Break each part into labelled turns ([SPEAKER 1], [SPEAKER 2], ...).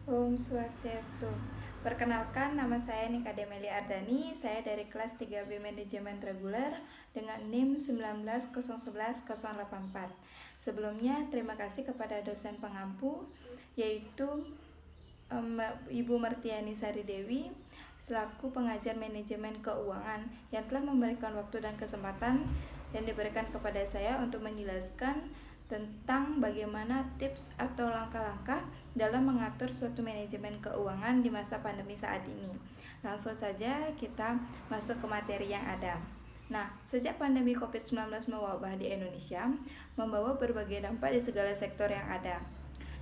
[SPEAKER 1] Om Swastiastu. Perkenalkan, nama saya Nika Demeli Ardani. Saya dari kelas 3B Manajemen Reguler dengan NIM 19011084. Sebelumnya, terima kasih kepada dosen pengampu, yaitu Ibu Martiani Sari Dewi, selaku pengajar manajemen keuangan yang telah memberikan waktu dan kesempatan yang diberikan kepada saya untuk menjelaskan tentang bagaimana tips atau langkah-langkah dalam mengatur suatu manajemen keuangan di masa pandemi saat ini. Langsung saja kita masuk ke materi yang ada. Nah, sejak pandemi COVID-19 mewabah di Indonesia, membawa berbagai dampak di segala sektor yang ada.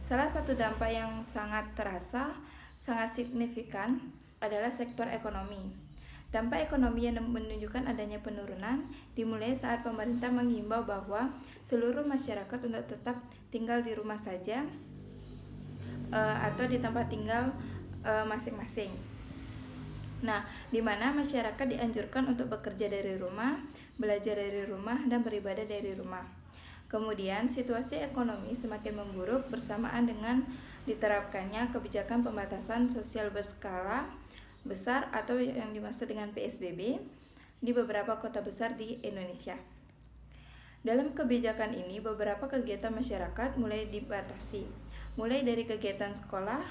[SPEAKER 1] Salah satu dampak yang sangat terasa, sangat signifikan adalah sektor ekonomi. Dampak ekonomi yang menunjukkan adanya penurunan dimulai saat pemerintah menghimbau bahwa seluruh masyarakat untuk tetap tinggal di rumah saja atau di tempat tinggal masing-masing. Nah, di mana masyarakat dianjurkan untuk bekerja dari rumah, belajar dari rumah, dan beribadah dari rumah. Kemudian, situasi ekonomi semakin memburuk bersamaan dengan diterapkannya kebijakan pembatasan sosial berskala besar atau yang dimaksud dengan PSBB di beberapa kota besar di Indonesia. Dalam kebijakan ini, beberapa kegiatan masyarakat mulai dibatasi, mulai dari kegiatan sekolah,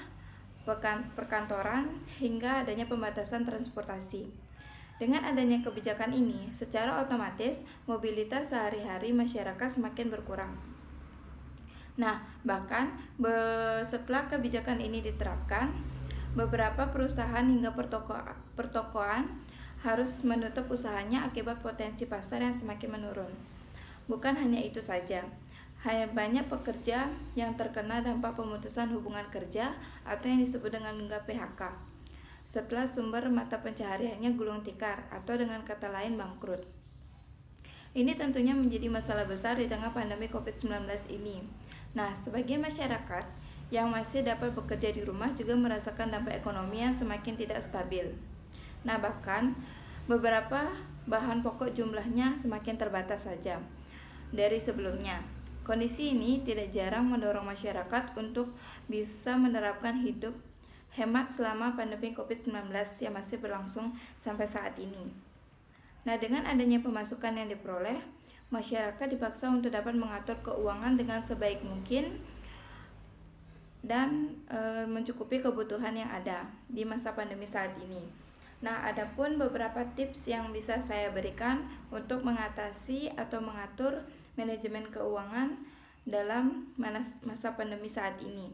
[SPEAKER 1] perkantoran, hingga adanya pembatasan transportasi. Dengan adanya kebijakan ini, secara otomatis mobilitas sehari-hari masyarakat semakin berkurang. Nah, bahkan setelah kebijakan ini diterapkan, beberapa perusahaan hingga pertokoan harus menutup usahanya akibat potensi pasar yang semakin menurun. Bukan hanya itu saja, banyak pekerja yang terkena dampak pemutusan hubungan kerja atau yang disebut dengan PHK. Setelah sumber mata pencahariannya gulung tikar atau dengan kata lain bangkrut. Ini tentunya menjadi masalah besar di tengah pandemi COVID-19 ini. Nah, sebagian masyarakat yang masih dapat bekerja di rumah juga merasakan dampak ekonomi yang semakin tidak stabil. Nah, bahkan beberapa bahan pokok jumlahnya semakin terbatas saja dari sebelumnya. Kondisi ini tidak jarang mendorong masyarakat untuk bisa menerapkan hidup hemat selama pandemi COVID-19 yang masih berlangsung sampai saat ini. Nah, dengan adanya pemasukan yang diperoleh, masyarakat dipaksa untuk dapat mengatur keuangan dengan sebaik mungkin dan mencukupi kebutuhan yang ada di masa pandemi saat ini. Nah, adapun beberapa tips yang bisa saya berikan untuk mengatasi atau mengatur manajemen keuangan dalam masa pandemi saat ini.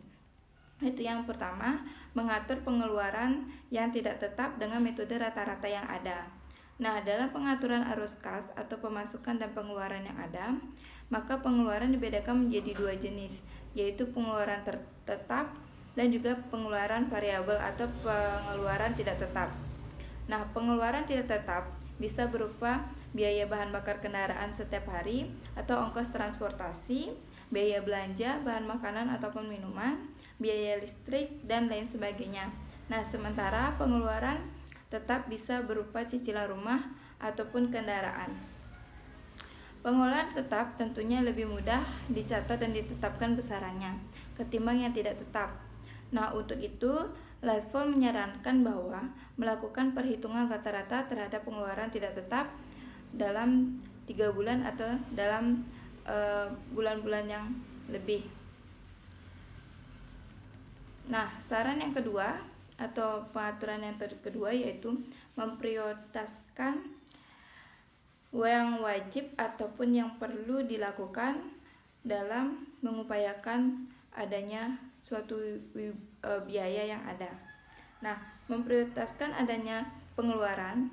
[SPEAKER 1] Itu yang pertama, mengatur pengeluaran yang tidak tetap dengan metode rata-rata yang ada. Nah, dalam pengaturan arus kas atau pemasukan dan pengeluaran yang ada, maka pengeluaran dibedakan menjadi dua jenis, yaitu pengeluaran tetap dan juga pengeluaran variabel atau pengeluaran tidak tetap. Nah, pengeluaran tidak tetap bisa berupa biaya bahan bakar kendaraan setiap hari atau ongkos transportasi, biaya belanja, bahan makanan ataupun minuman, biaya listrik, dan lain sebagainya. Nah, sementara pengeluaran tetap bisa berupa cicilan rumah ataupun kendaraan. Pengeluaran tetap tentunya lebih mudah dicatat dan ditetapkan besarannya ketimbang yang tidak tetap. Nah, untuk itu Level menyarankan bahwa melakukan perhitungan rata-rata terhadap pengeluaran tidak tetap dalam 3 bulan atau dalam bulan-bulan yang lebih. Nah, saran yang kedua atau pengaturan yang kedua yaitu memprioritaskan yang wajib ataupun yang perlu dilakukan dalam mengupayakan adanya suatu biaya yang ada. Nah, memprioritaskan adanya pengeluaran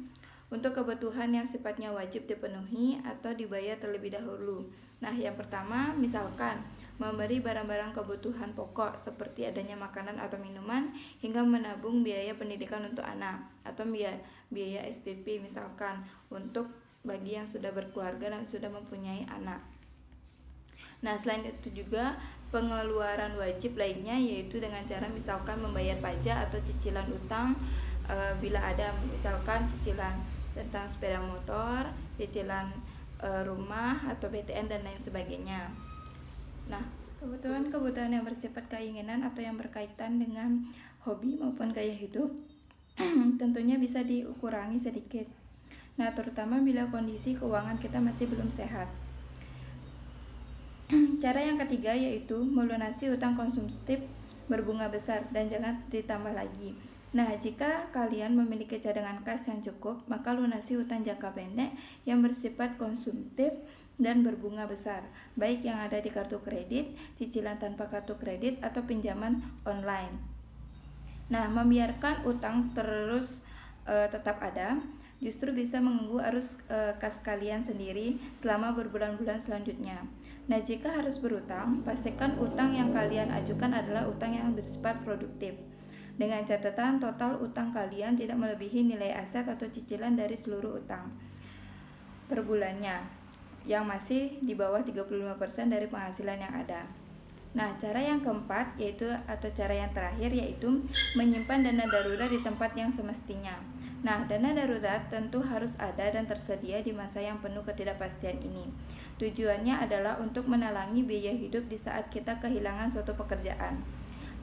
[SPEAKER 1] untuk kebutuhan yang sifatnya wajib dipenuhi atau dibayar terlebih dahulu. Nah, yang pertama misalkan memberi barang-barang kebutuhan pokok seperti adanya makanan atau minuman hingga menabung biaya pendidikan untuk anak atau biaya SPP misalkan untuk bagi yang sudah berkeluarga dan sudah mempunyai anak. Nah, selain itu juga pengeluaran wajib lainnya yaitu dengan cara misalkan membayar pajak atau cicilan utang bila ada misalkan cicilan tentang sepeda motor, cicilan rumah atau BTN dan lain sebagainya. Nah, Kebutuhan-kebutuhan yang bersifat keinginan atau yang berkaitan dengan hobi maupun gaya hidup tentunya bisa dikurangi sedikit. Nah, terutama bila kondisi keuangan kita masih belum sehat. Cara yang ketiga yaitu melunasi utang konsumtif berbunga besar dan jangan ditambah lagi. Nah, jika kalian memiliki cadangan kas yang cukup, maka lunasi utang jangka pendek yang bersifat konsumtif dan berbunga besar, baik yang ada di kartu kredit, cicilan tanpa kartu kredit, atau pinjaman online. Nah, membiarkan utang terus tetap ada justru bisa mengganggu arus kas kalian sendiri selama berbulan-bulan selanjutnya. Nah, jika harus berutang, pastikan utang yang kalian ajukan adalah utang yang bersifat produktif. Dengan catatan total utang kalian tidak melebihi nilai aset atau cicilan dari seluruh utang per bulannya, yang masih di bawah 35% dari penghasilan yang ada. Nah, cara yang keempat atau cara yang terakhir yaitu menyimpan dana darurat di tempat yang semestinya. Nah, dana darurat tentu harus ada dan tersedia di masa yang penuh ketidakpastian ini. Tujuannya adalah untuk menalangi biaya hidup di saat kita kehilangan suatu pekerjaan.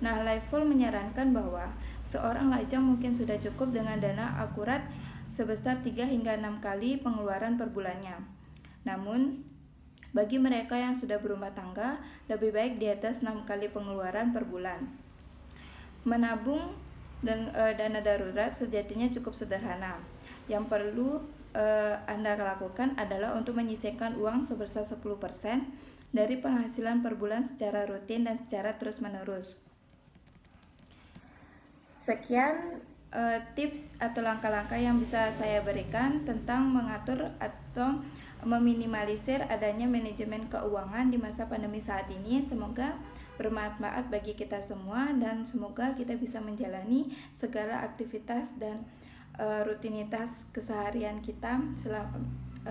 [SPEAKER 1] Nah, Lifeful menyarankan bahwa seorang lajang mungkin sudah cukup dengan dana akurat sebesar 3 hingga 6 kali pengeluaran per bulannya. Namun, bagi mereka yang sudah berumah tangga, lebih baik di atas 6 kali pengeluaran per bulan. Menabung dana darurat sejatinya cukup sederhana. Yang perlu Anda lakukan adalah untuk menyisihkan uang sebesar 10% dari penghasilan per bulan secara rutin dan secara terus-menerus. Sekian tips atau langkah-langkah yang bisa saya berikan tentang mengatur atau meminimalisir adanya manajemen keuangan di masa pandemi saat ini. Semoga bermanfaat bagi kita semua dan semoga kita bisa menjalani segala aktivitas dan rutinitas keseharian kita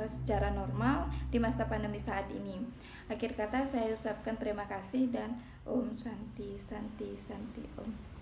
[SPEAKER 1] secara normal di masa pandemi saat ini. Akhir kata saya ucapkan terima kasih dan Om Santi Santi Santi Om.